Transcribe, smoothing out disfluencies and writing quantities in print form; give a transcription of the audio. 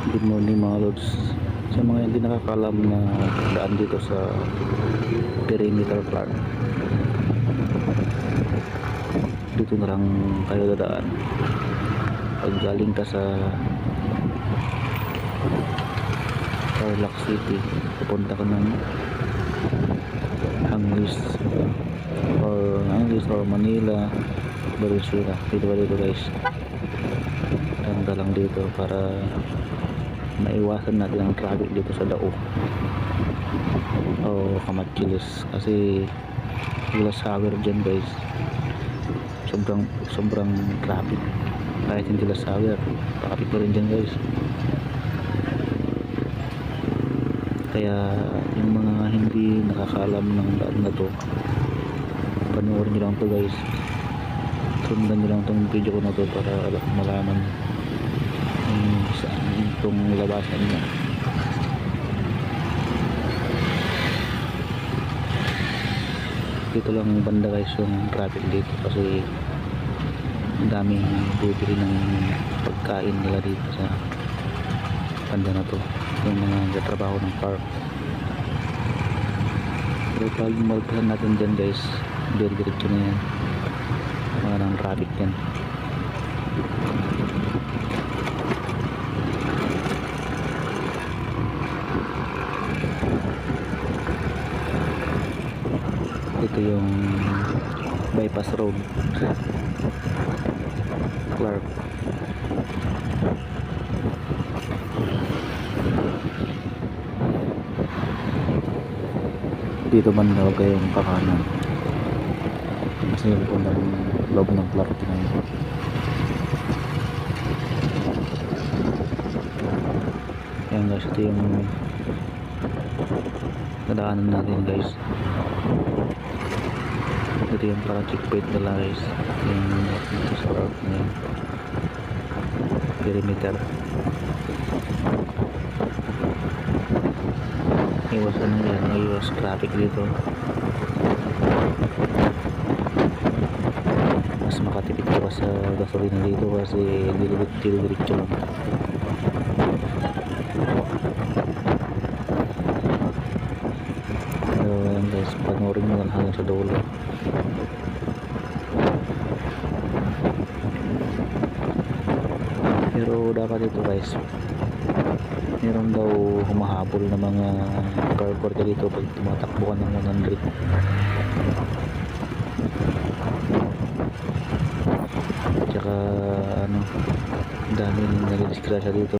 Good morning mga lods. Sa mga hindi nakakalam na daan dito sa perimeter plan, dito na lang kayo dadaan. Pag galing ka sa Tarlac City, pupunta ka ng Angeles or Manila, Valenzuela. Dito ba dito guys? Tanda lang dito para maiwasan natin ang traffic dito sa Dao o Kamachilis, kasi glass hour dyan guys, sobrang traffic. Kahit hindi glass hour, traffic pa rin dyan guys. Kaya yung mga hindi nakakaalam ng daan na to, panoorin nyo lang to guys, sundan nyo lang tong video ko na to para malaman saan itong labasan niya. Dito lang banda guys yung traffic dito, kasi ang daming bubili ng pagkain nila dito sa banda na to, yung mga nagtatrabaho ng park. Pero pag malpasan natin dyan guys, diretso na yan, mga ng traffic yan. Ito yung bypass road, Clark. Dito banda huwag kayong pakanan, kasi yung unang loob ng Clark na yun. Ayan guys, ito yung nadaanan natin guys. Ito yung parang checkpoint nila guys, yung dito sa park na yun, perimeter. Iwasan na yan, iwas traffic dito, mas makatipid ka pa sa gasolina dito kasi diretso lang. So ayan guys, panoorin mo lang hanggang sa dulo. Pero dapat ito guys, meron daw humahabol na mga car dito pag tumatakbo ka ng 100. Tsaka ano, dami nagdidiskrasya dito.